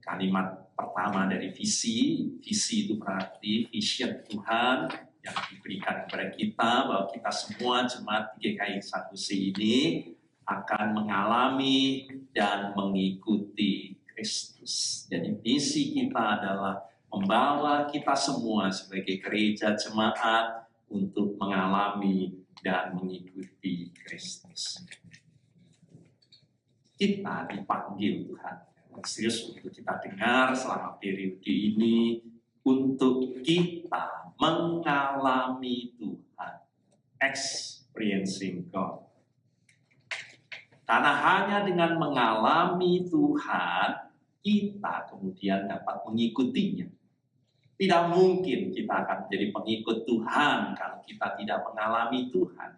kalimat pertama dari visi. Visi itu berarti vision Tuhan yang diberikan kepada kita, bahwa kita semua jemaat GKI 1C ini akan mengalami dan mengikuti Kristus. Jadi misi kita adalah membawa kita semua sebagai gereja jemaat untuk mengalami dan mengikuti Kristus. Kita dipanggil Tuhan, serius untuk kita dengar selama periode ini, untuk kita mengalami Tuhan, experiencing God. Karena hanya dengan mengalami Tuhan, kita kemudian dapat mengikutinya. Tidak mungkin kita akan menjadi pengikut Tuhan kalau kita tidak mengalami Tuhan.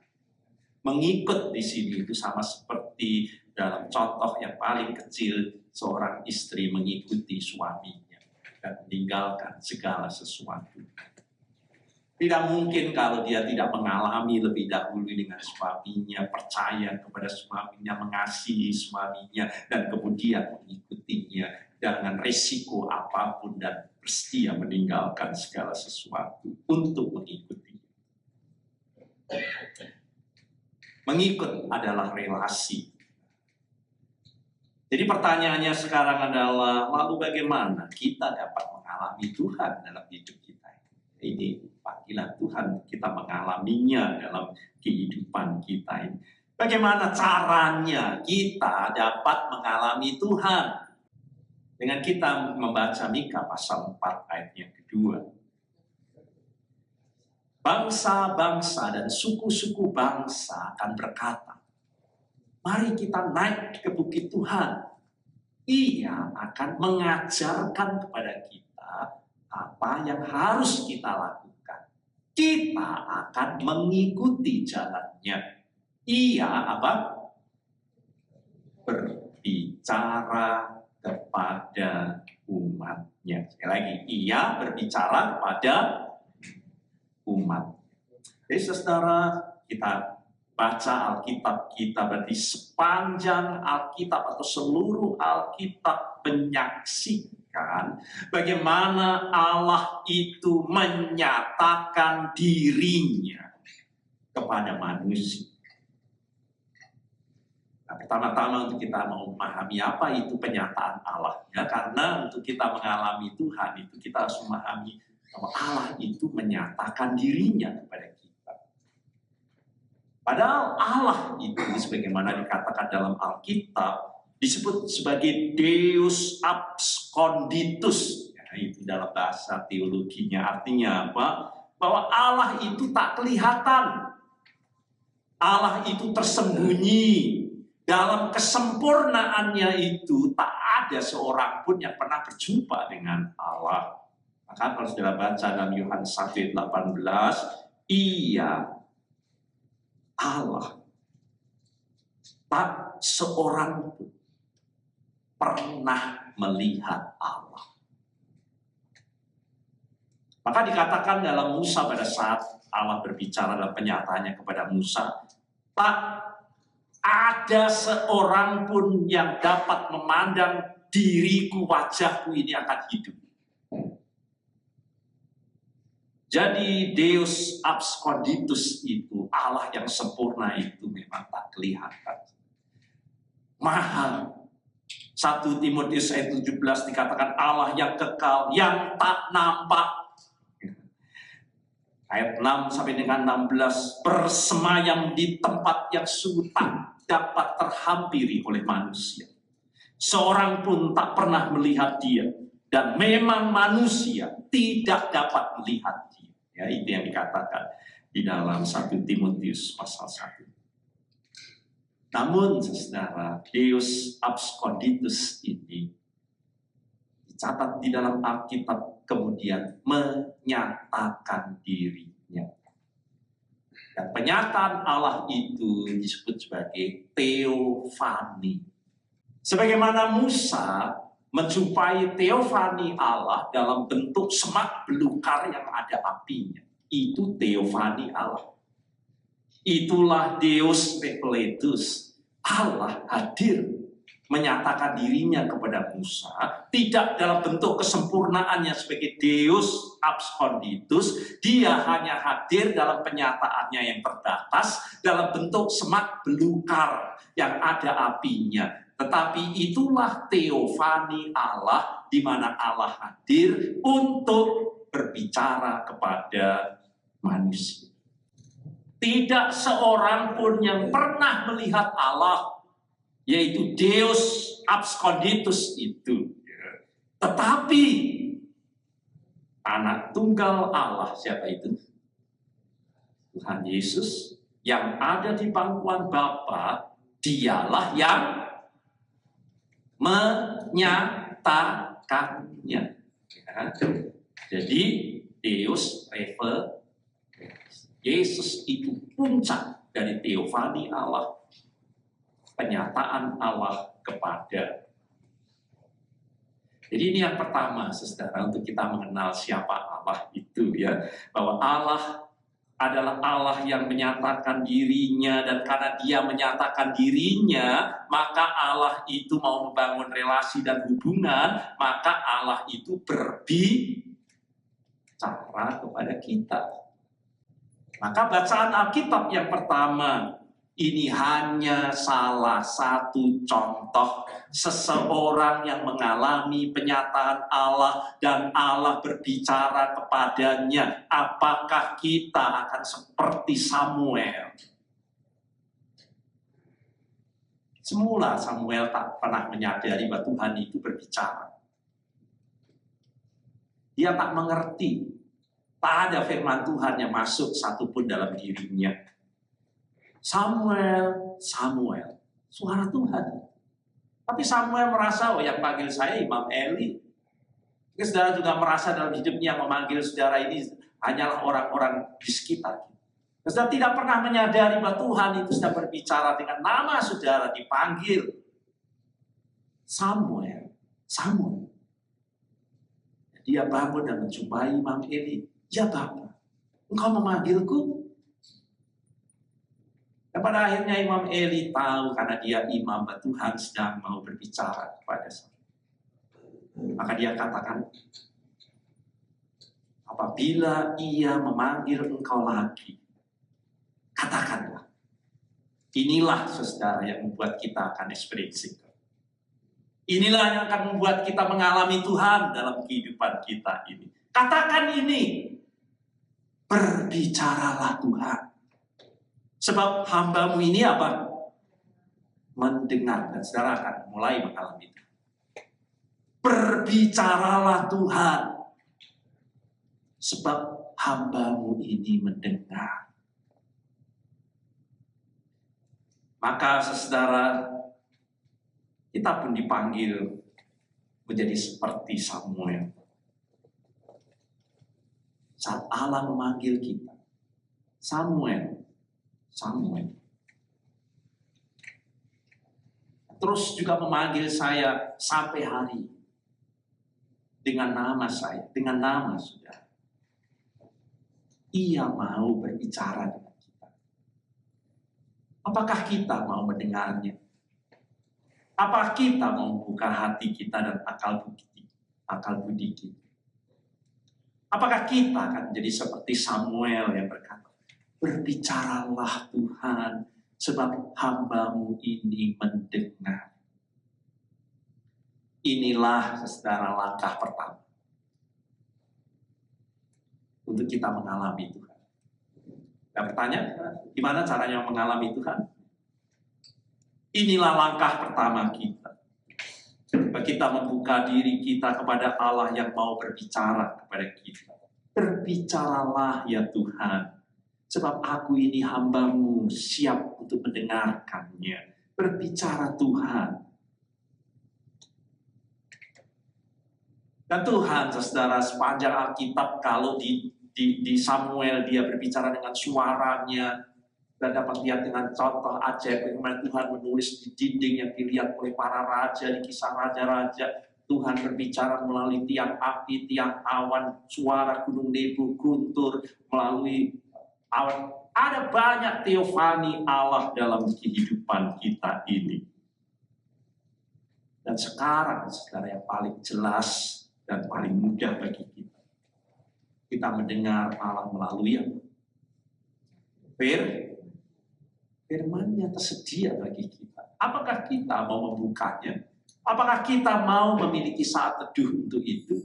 Mengikut di sini itu sama seperti dalam contoh yang paling kecil, seorang istri mengikuti suaminya dan meninggalkan segala sesuatu. Tidak mungkin kalau dia tidak mengalami lebih dahulu dengan suaminya, percaya kepada suaminya, mengasihi suaminya, dan kemudian mengikutinya dengan resiko apapun dan bersedia meninggalkan segala sesuatu untuk mengikutinya. Mengikut adalah relasi. Jadi pertanyaannya sekarang adalah, lalu bagaimana kita dapat mengalami Tuhan dalam hidup kita? Ini panggilan Tuhan, kita mengalaminya dalam kehidupan kita ini. Bagaimana caranya kita dapat mengalami Tuhan? Dengan kita membaca Mika pasal 4 ayat yang kedua. Bangsa-bangsa dan suku-suku bangsa akan berkata, mari kita naik ke bukit Tuhan. Ia akan mengajarkan kepada kita apa yang harus kita lakukan. Kita akan mengikuti jalannya. Ia apa? Berbicara kepada umatnya. Sekali lagi, ia berbicara kepada umat. Jadi saudara, kita baca Alkitab kita, berarti sepanjang Alkitab atau seluruh Alkitab menyaksikan bagaimana Allah itu menyatakan dirinya kepada manusia. Nah, pertama-tama untuk kita mau memahami apa itu penyataan Allah. Ya, karena untuk kita mengalami Tuhan itu kita harus memahami bahwa Allah itu menyatakan dirinya kepada kita. Padahal Allah itu sebagaimana dikatakan dalam Alkitab disebut sebagai Deus absconditus. Ya, itu dalam bahasa teologinya artinya apa? Bahwa Allah itu tak kelihatan. Allah itu tersembunyi. Dalam kesempurnaannya itu tak ada seorang pun yang pernah berjumpa dengan Allah. Maka kalau sudah baca dalam Yohanes 1:18, ia Allah tak seorang pun pernah melihat Allah. Maka dikatakan dalam Musa pada saat Allah berbicara dalam penyataannya kepada Musa, tak ada seorang pun yang dapat memandang diriku, wajahku ini akan hidup. Jadi Deus absconditus itu, Allah yang sempurna itu memang tak kelihatan. Mahal. 1 Timotius ayat 17 dikatakan Allah yang kekal, yang tak nampak. Ayat 6 sampai dengan 16, bersemayam di tempat yang sungguh tak dapat terhampiri oleh manusia. Seorang pun tak pernah melihat dia. Dan memang manusia tidak dapat melihat dia. Ya, itu yang dikatakan di dalam 1 Timotius pasal 1. Namun, saudara, Deus absconditus ini dicatat di dalam Alkitab kemudian menyatakan dirinya. Dan penyataan Allah itu disebut sebagai teofani. Sebagaimana Musa menjumpai teofani Allah dalam bentuk semak belukar yang ada apinya. Itu teofani Allah. Itulah Deus Repletus. Allah hadir menyatakan dirinya kepada Musa, tidak dalam bentuk kesempurnaannya sebagai Deus absconditus, dia hanya hadir dalam penyataannya yang terbatas, dalam bentuk semak belukar yang ada apinya. Tetapi itulah teofani Allah, di mana Allah hadir untuk berbicara kepada manusia. Tidak seorang pun yang pernah melihat Allah, yaitu Deus absconditus itu. Tetapi anak tunggal Allah, siapa itu? Tuhan Yesus yang ada di pangkuan Bapa, dialah yang menyatakannya. Ya. Jadi Deus refer, Yesus itu puncak dari teofani Allah, penyataan Allah kepada. Jadi ini yang pertama, saudara, untuk kita mengenal siapa Allah itu, ya, bahwa Allah adalah Allah yang menyatakan dirinya, dan karena dia menyatakan dirinya, maka Allah itu mau membangun relasi dan hubungan, maka Allah itu berbicara kepada kita. Maka bacaan Alkitab yang pertama ini hanya salah satu contoh seseorang yang mengalami penyataan Allah dan Allah berbicara kepadanya. Apakah kita akan seperti Samuel? Semula Samuel tak pernah menyadari bahwa Tuhan itu berbicara. Dia tak mengerti. Tak ada firman Tuhan yang masuk satupun dalam dirinya. Samuel, Samuel, suara Tuhan. Tapi Samuel merasa, oh yang panggil saya Imam Eli. Saudara juga merasa dalam hidupnya memanggil saudara ini hanyalah orang-orang di sekitar. Saudara tidak pernah menyadari bahwa Tuhan itu sudah berbicara dengan nama saudara dipanggil. Samuel, Samuel. Dia bangun dan menjumpai Imam Eli. Ya Bapak, engkau memanggilku? Dan pada akhirnya Imam Eli tahu karena dia imam bahwa Tuhan sedang mau berbicara kepada saya. Maka dia katakan, apabila ia memanggil engkau lagi, katakanlah. Inilah saudara yang membuat kita akan ekspresi. Inilah yang akan membuat kita mengalami Tuhan dalam kehidupan kita ini. Katakan ini. Berbicaralah Tuhan. Sebab hamba-Mu ini apa? Mendengar. Dan saudara akan mulai mengalami itu. Berbicaralah Tuhan. Sebab hamba-Mu ini mendengar. Maka saudara, kita pun dipanggil menjadi seperti Samuel. Saat Allah memanggil kita, Samuel, Samuel. Terus juga memanggil saya sampai hari dengan nama saya, dengan nama saudara. Ia mau berbicara dengan kita. Apakah kita mau mendengarnya? Apakah kita mau membuka hati kita dan akal budi kita? Apakah kita akan menjadi seperti Samuel yang berkata, berbicaralah Tuhan, sebab hamba-Mu ini mendengar. Inilah saudara langkah pertama untuk kita mengalami Tuhan. Dan bertanya, gimana caranya mengalami Tuhan? Inilah langkah pertama kita. Kita membuka diri kita kepada Allah yang mau berbicara kepada kita. Berbicaralah ya Tuhan, sebab aku ini hamba-Mu siap untuk mendengarkannya. Berbicara Tuhan. Dan Tuhan, saudara, sepanjang Alkitab kalau di Samuel dia berbicara dengan suaranya, dan dapat lihat dengan contoh ajaib bagaimana Tuhan menulis di dinding yang dilihat oleh para raja di kisah raja-raja. Tuhan berbicara melalui tiang api, tiang awan, suara gunung Nebo, guntur, melalui awan. Ada banyak teofani Allah dalam kehidupan kita ini. Dan sekarang, saudara, yang paling jelas dan paling mudah bagi kita, kita mendengar Allah melalui firman-Nya tersedia bagi kita. Apakah kita mau membukanya? Apakah kita mau memiliki saat teduh untuk itu?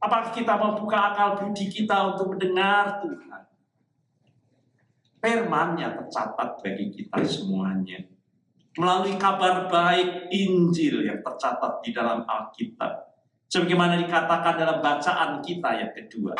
Apakah kita mau buka akal budi kita untuk mendengar Tuhan? Firman-Nya tercatat bagi kita semuanya. Melalui kabar baik Injil yang tercatat di dalam Alkitab. Sebagaimana dikatakan dalam bacaan kita yang kedua.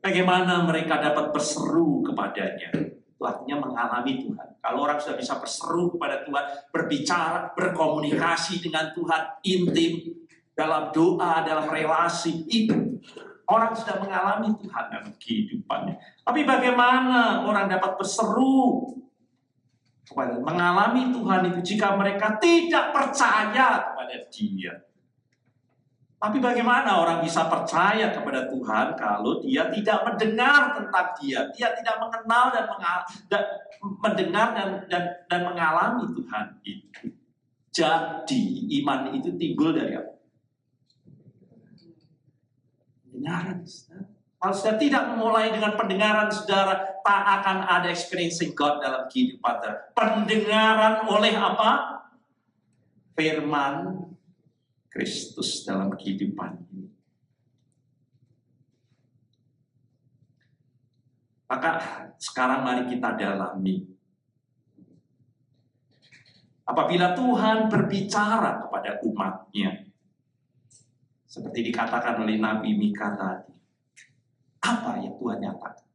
Bagaimana mereka dapat berseru kepadanya. Itu artinya mengalami Tuhan. Kalau orang sudah bisa berseru kepada Tuhan, berbicara, berkomunikasi dengan Tuhan, intim, dalam doa, dalam relasi, itu orang sudah mengalami Tuhan dalam kehidupannya. Tapi bagaimana orang dapat berseru kepada mengalami Tuhan itu jika mereka tidak percaya kepada Dia? Tapi bagaimana orang bisa percaya kepada Tuhan kalau dia tidak mendengar tentang Dia, dia tidak mengenal dan mendengar dan mengalami Tuhan itu? Jadi iman itu timbul dari apa? Pendengaran. Kalau sudah tidak memulai dengan pendengaran, saudara, tak akan ada experiencing God dalam kehidupan. Pendengaran oleh apa? Firman Kristus dalam kehidupan ini. Maka sekarang mari kita dalami. Apabila Tuhan berbicara kepada umat-Nya, seperti dikatakan oleh Nabi Mika tadi, apa yang Tuhan nyatakan?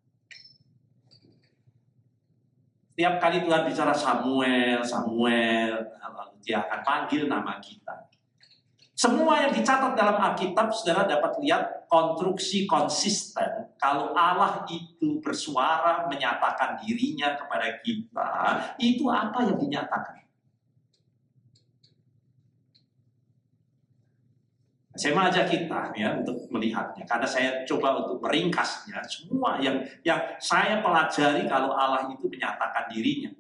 Setiap kali Tuhan bicara Samuel, lalu Dia akan panggil nama kita. Semua yang dicatat dalam Alkitab, saudara dapat lihat konstruksi konsisten. Kalau Allah itu bersuara menyatakan dirinya kepada kita, itu apa yang dinyatakan? Saya mengajak kita ya untuk melihatnya, karena saya coba untuk meringkasnya. Semua yang saya pelajari kalau Allah itu menyatakan dirinya.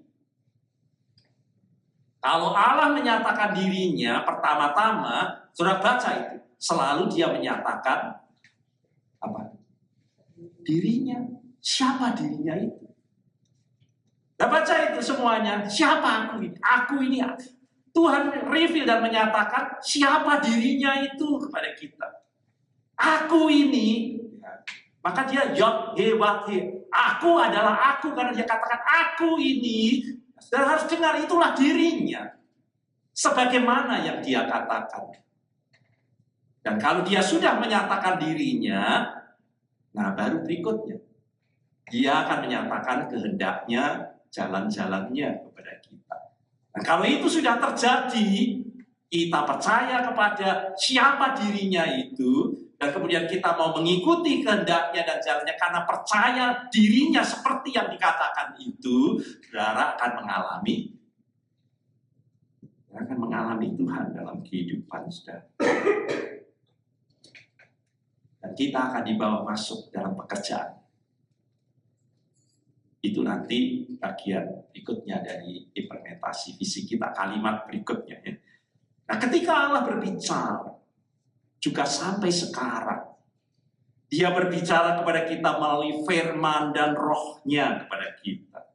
Kalau Allah menyatakan dirinya, pertama-tama, saudara baca itu, selalu Dia menyatakan apa? Dirinya. Siapa dirinya itu? Nah, baca itu semuanya. Siapa aku ini? Aku ini. Tuhan reveal dan menyatakan siapa dirinya itu kepada kita. Aku ini. Maka Dia Yod He Wat He. Aku adalah aku, karena Dia katakan aku ini. Dan harus dengar, itulah dirinya. Sebagaimana yang Dia katakan. Dan kalau Dia sudah menyatakan dirinya, nah baru berikutnya. Dia akan menyatakan kehendaknya, jalan-jalannya kepada kita. Nah kalau itu sudah terjadi, kita percaya kepada siapa dirinya itu, dan kemudian kita mau mengikuti kehendaknya dan jalannya karena percaya dirinya seperti yang dikatakan itu, saudara akan mengalami Tuhan dalam kehidupan saudara. Dan kita akan dibawa masuk dalam pekerjaan. Itu nanti bagian berikutnya dari implementasi visi kita, kalimat berikutnya. Ya. Nah ketika Allah berbicara, juga sampai sekarang, Dia berbicara kepada kita melalui firman dan roh-Nya kepada kita.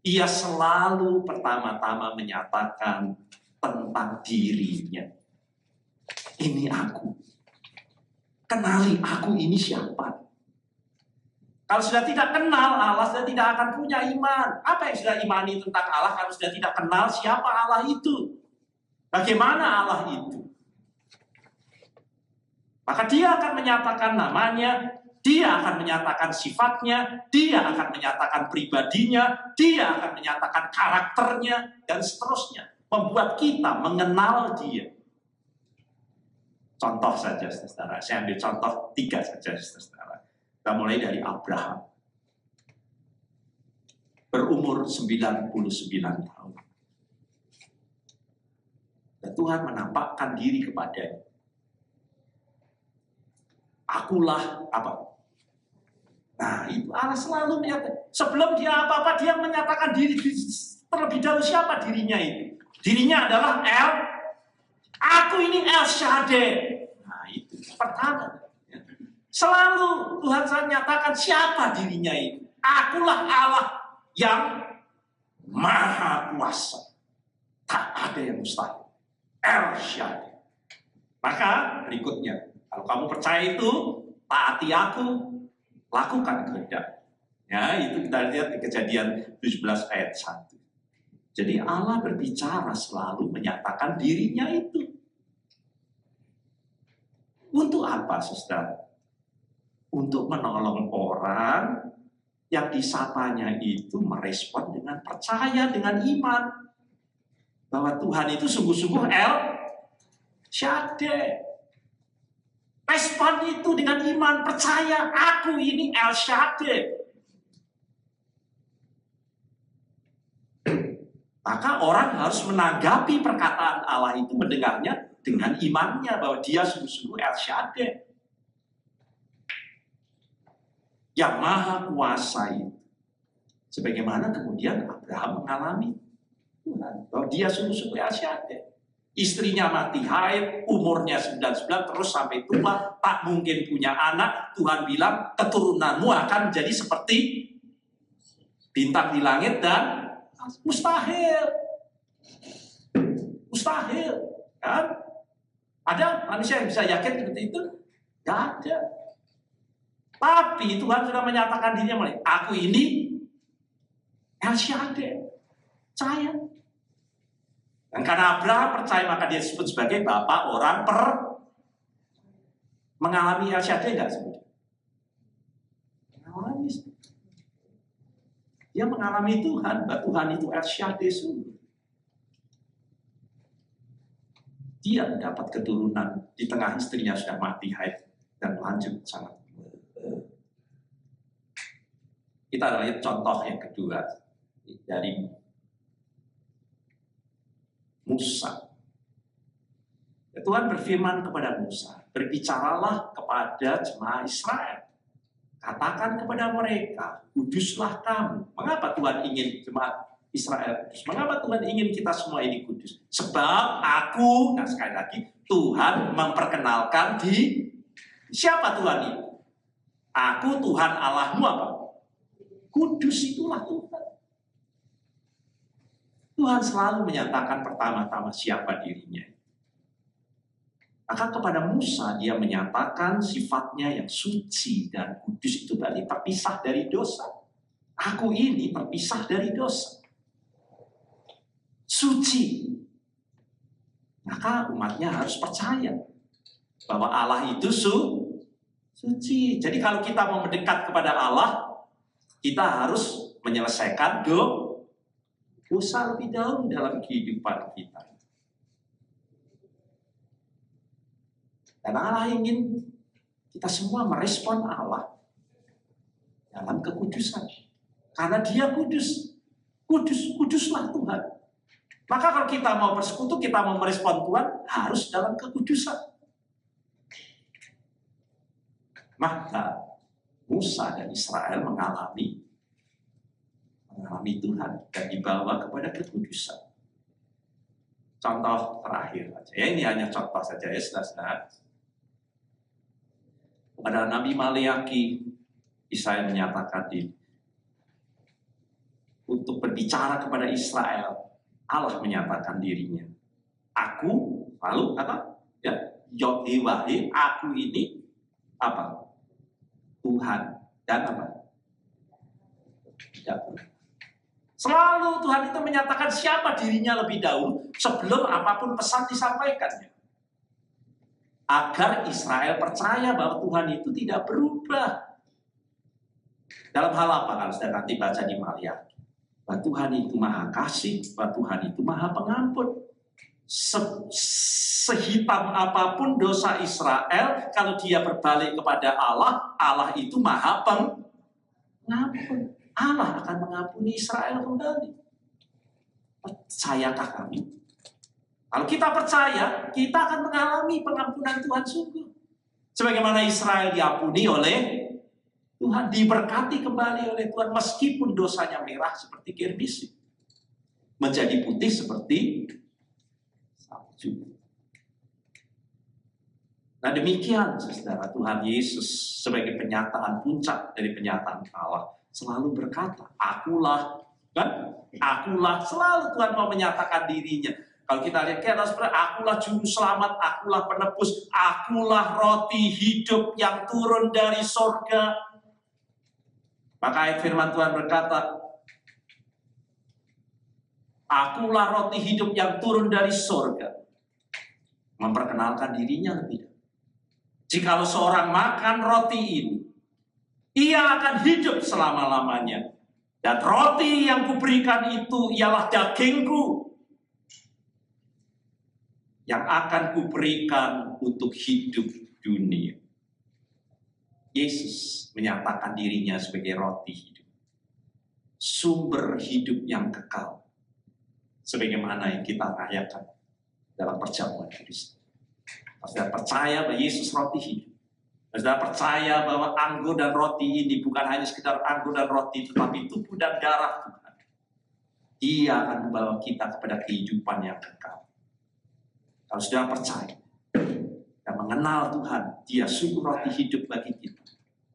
Ia selalu pertama-tama menyatakan tentang dirinya. Ini aku. Kenali aku ini siapa. Kalau sudah tidak kenal Allah, sudah tidak akan punya iman. Apa yang sudah imani tentang Allah kalau sudah tidak kenal siapa Allah itu? Bagaimana Allah itu? Maka Dia akan menyatakan namanya, Dia akan menyatakan sifatnya, Dia akan menyatakan pribadinya, Dia akan menyatakan karakternya, dan seterusnya. Membuat kita mengenal Dia. Contoh saja, saudara. Saya ambil contoh 3 saja, saudara. Kita mulai dari Abraham. Berumur 99 tahun. Dan Tuhan menampakkan diri kepadanya. Akulah apa? Nah, itu Allah selalu menyatakan. Sebelum Dia apa-apa, Dia menyatakan diri. Terlebih dahulu siapa dirinya itu? Dirinya adalah aku ini El Shaddai. Nah itu pertama. Selalu Tuhan saya nyatakan siapa dirinya itu. Akulah Allah yang Maha Kuasa. Tak ada yang mustahil. El Shaddai. Maka berikutnya, kalau kamu percaya itu, taati aku, lakukan kehendak. Ya, itu kita lihat di Kejadian 17 ayat 1. Jadi Allah berbicara selalu menyatakan dirinya itu. Untuk apa, saudara? Untuk menolong orang yang disapanya itu merespon dengan percaya, dengan iman. Bahwa Tuhan itu sungguh-sungguh El Shaddai. Respon itu dengan iman, percaya, aku ini El Shaddai. Maka orang harus menanggapi perkataan Allah itu, mendengarnya dengan imannya bahwa dia sungguh-sungguh El Shaddai. Yang Maha Kuasa itu. Sebagaimana kemudian Abraham mengalami Tuhan, bahwa dia sungguh-sungguh El Shaddai. Istrinya mati haid, umurnya 99 terus sampai tua, tak mungkin punya anak. Tuhan bilang keturunanmu akan jadi seperti bintang di langit dan mustahil. Mustahil. Kan? Ada manusia yang bisa yakin seperti itu? Tidak ada. Tapi Tuhan sudah menyatakan dirinya mulai, aku ini El Shaddai. Percaya. Dan karena Abraham percaya, maka dia disebut sebagai bapak orang mengalami El Shaddai enggak sebenarnya? Mengalami. Dia mengalami Tuhan, bahwa Tuhan itu El Shaddai sungguh. Dia mendapat keturunan di tengah istrinya sudah mati haid dan lanjut sangat. Kita lihat contoh yang kedua dari Musa. Tuhan berfirman kepada Musa, berbicaralah kepada jemaah Israel. Katakan kepada mereka, kuduslah kamu. Mengapa Tuhan ingin jemaat Israel kudus? Mengapa Tuhan ingin kita semua ini kudus? Sebab aku, nah sekali lagi, Tuhan memperkenalkan di siapa Tuhan itu? Aku Tuhan Allahmu apa? Kudus itulah Tuhan. Tuhan selalu menyatakan pertama-tama siapa dirinya. Maka kepada Musa dia menyatakan sifatnya yang suci dan kudus itu berarti terpisah dari dosa. Aku ini terpisah dari dosa. Suci. Maka umatnya harus percaya bahwa Allah itu suci. Jadi kalau kita mau mendekat kepada Allah, kita harus menyelesaikan dosa lebih dahulu dalam kehidupan kita. Dan Allah ingin kita semua merespon Allah dalam kekudusan. Karena dia kudus. Kuduslah Tuhan. Maka kalau kita mau bersekutu, kita mau merespon Tuhan, harus dalam kekudusan. Maka Musa dan Israel mengalami Tuhan dan dibawa kepada kekudusan. Contoh terakhir saja. Ya, ini hanya contoh saja ya, saudara. Pada Nabi Maleaki, Israel menyatakan ini. Untuk berbicara kepada Israel, Allah menyatakan dirinya. Aku, lalu apa? Ya, Yod-Heh-Wah-Heh, aku ini apa? Tuhan dan apa? Tidak. Selalu Tuhan itu menyatakan siapa dirinya lebih dahulu sebelum apapun pesan disampaikannya. Agar Israel percaya bahwa Tuhan itu tidak berubah. Dalam hal apa? Kalau sudah nanti baca di Maleaki. Bahwa Tuhan itu maha kasih, bahwa Tuhan itu maha pengampun. Sehitam apapun dosa Israel, kalau dia berbalik kepada Allah, Allah itu maha pengampun. Allah akan mengampuni Israel kembali. Percayakah kami? Kalau kita percaya, kita akan mengalami pengampunan Tuhan sungguh. Sebagaimana Israel diampuni oleh Tuhan, diberkati kembali oleh Tuhan meskipun dosanya merah seperti kirmizi. menjadi putih seperti salju. Nah demikian saudara, Tuhan Yesus sebagai penyataan puncak dari penyataan Allah selalu berkata, akulah, kan? Akulah, selalu Tuhan mau menyatakan dirinya. Kalau kita lihat ke atas, akulah juru selamat, akulah penebus, akulah roti hidup yang turun dari sorga. Maka ayat firman Tuhan berkata, akulah roti hidup yang turun dari sorga. Memperkenalkan dirinya lebih dahulu. Jikalau seorang makan roti ini, ia akan hidup selama-lamanya. Dan roti yang kuberikan itu ialah dagingku, yang akan kuberikan untuk hidup dunia. Yesus menyatakan dirinya sebagai roti hidup, sumber hidup yang kekal, sebagaimana yang kita rayakan dalam perjamuan Kristus. Saudara percaya bahwa Yesus roti hidup. Saudara percaya bahwa anggur dan roti ini bukan hanya sekedar anggur dan roti, tetapi tubuh dan darah Tuhan. Dia akan membawa kita kepada kehidupan yang kekal. Kalau sudah percaya dan mengenal Tuhan, Dia sungguh roti hidup bagi kita.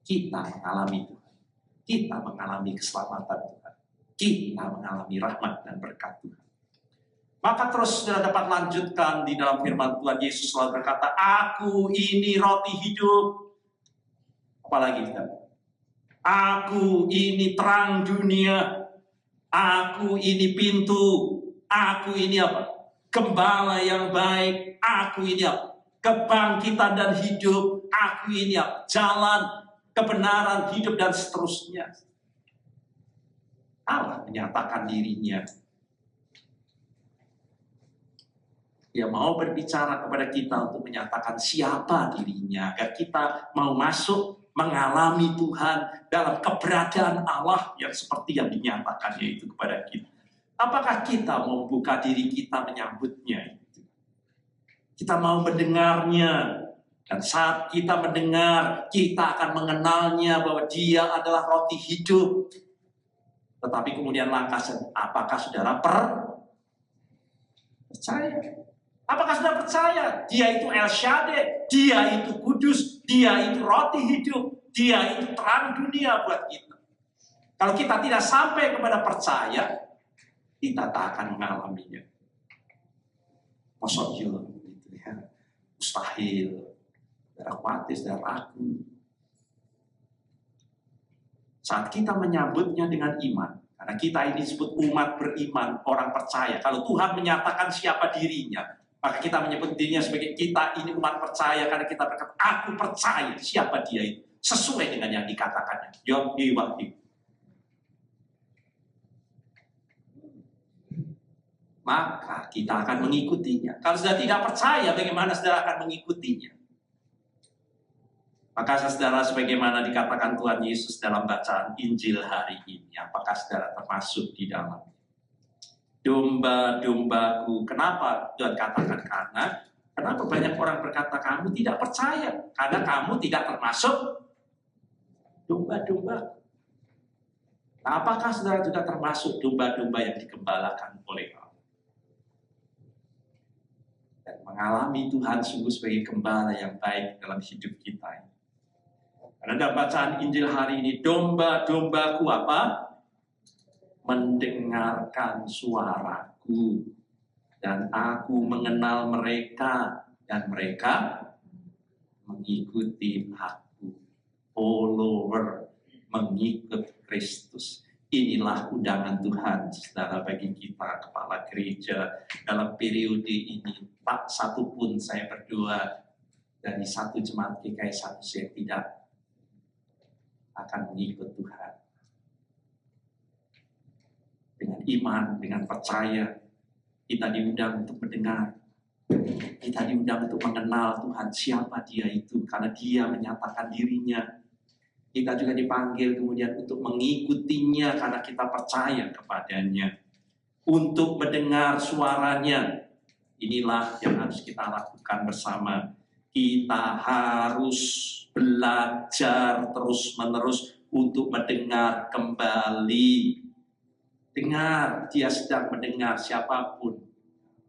Kita mengalami Tuhan. Kita mengalami keselamatan Tuhan. Kita mengalami rahmat dan berkat Tuhan. Maka terus sudah dapat lanjutkan di dalam firman Tuhan. Yesus selalu berkata, aku ini roti hidup. Apalagi kita? Aku ini terang dunia. Aku ini pintu. Aku ini apa? Gembala yang baik. Aku ini apa? Kebangkitan dan hidup. Aku ini apa? Jalan, kebenaran, hidup, dan seterusnya. Allah menyatakan dirinya. Dia mau berbicara kepada kita untuk menyatakan siapa dirinya. Agar kita mau masuk, mengalami Tuhan dalam keberadaan Allah yang seperti yang dinyatakannya itu kepada kita. Apakah kita mau buka diri kita menyambutnya? Kita mau mendengarnya. Dan saat kita mendengar, kita akan mengenalnya bahwa Dia adalah roti hidup. Tetapi kemudian langkah, apakah saudara percaya? Apakah saudara percaya? Dia itu El Shaddai, Dia itu kudus, Dia itu roti hidup, Dia itu terang dunia buat kita. Kalau kita tidak sampai kepada percaya, kita tak akan mengalaminya. Mosok gitu ya. Mustahil. Saudara khawatir, saudara ragu. Saat kita menyambutnya dengan iman, karena kita ini disebut umat beriman, orang percaya. Kalau Tuhan menyatakan siapa dirinya, maka kita menyebut dirinya sebagai kita ini umat percaya, karena kita berkata, aku percaya siapa Dia itu. Sesuai dengan yang dikatakannya. Maka kita akan mengikutinya. Kalau saudara tidak percaya, bagaimana saudara akan mengikutinya? Maka saudara, sebagaimana dikatakan Tuhan Yesus dalam bacaan Injil hari ini, apakah saudara termasuk di dalam domba-dombaku? Kenapa Tuhan katakan? Kenapa banyak orang berkata kamu tidak percaya? Karena kamu tidak termasuk domba-domba. Nah, apakah saudara juga termasuk domba-domba yang digembalakan oleh Allah? Dan mengalami Tuhan sungguh sebagai gembala yang baik dalam hidup kita. Karena dalam bacaan Injil hari ini, domba-dombaku apa? Mendengarkan suaraku. Dan aku mengenal mereka. Dan mereka mengikuti aku. Follower, mengikut Kristus. Inilah undangan Tuhan, saudara, bagi kita, kepala gereja. Dalam periode ini, tak satu pun saya berdoa dari satu jemaat GKI satu saya tidak akan mengikut Tuhan. Dengan iman, dengan percaya, kita diundang untuk mendengar. Kita diundang untuk mengenal Tuhan, siapa Dia itu, karena Dia menyatakan dirinya. Kita juga dipanggil kemudian untuk mengikutinya, karena kita percaya kepadanya. Untuk mendengar suaranya. Inilah yang harus kita lakukan bersama. Kita harus belajar terus-menerus untuk mendengar kembali Dengar, dia sedang mendengar siapapun.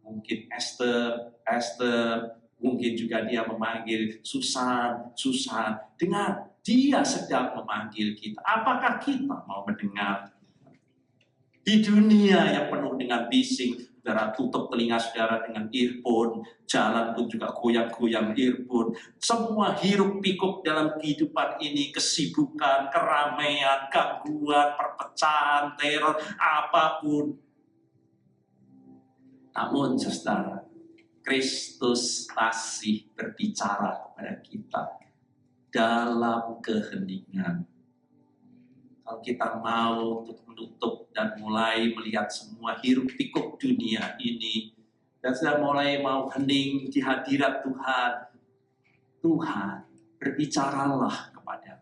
Mungkin Esther, mungkin juga dia memanggil Susan. Dengar, dia sedang memanggil kita. Apakah kita mau mendengar? Di dunia yang penuh dengan bising, saudara, tutup telinga saudara dengan earphone, jalan pun juga goyang-goyang earphone. Semua hiruk pikuk dalam kehidupan ini, kesibukan, keramaian, gangguan, perpecahan, teror, apapun. Namun saudara, Kristus masih berbicara kepada kita dalam keheningan. Kalau kita mau untuk menutup dan mulai melihat semua hiruk pikuk dunia ini, dan sudah mulai mau hening di hadirat Tuhan, Tuhan berbicaralah kepada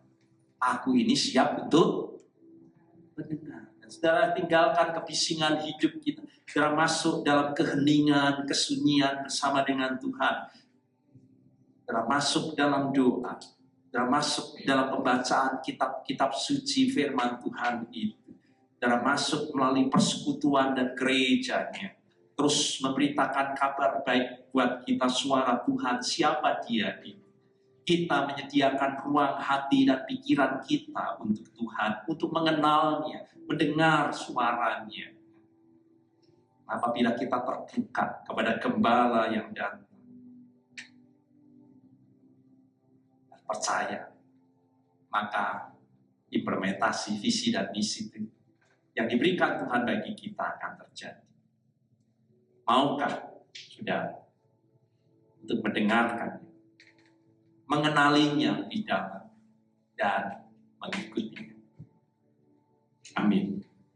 aku ini siap untuk mendengar. Dan saudara tinggalkan kebisingan hidup kita, saudara masuk dalam keheningan, kesunyian bersama dengan Tuhan, saudara masuk dalam doa, saudara masuk dalam pembacaan kitab-kitab suci firman Tuhan itu, saudara masuk melalui persekutuan dan gerejanya, terus memberitakan kabar baik buat kita, suara Tuhan, siapa dia itu. Kita menyediakan ruang hati dan pikiran kita untuk Tuhan, untuk mengenalnya, mendengar suaranya. Apabila kita terbuka kepada Gembala yang datang, percaya, maka implementasi visi dan misi yang diberikan Tuhan bagi kita akan terjadi. Maukah saudara untuk mendengarkan, mengenalinya di dalam, dan mengikutinya? Amin.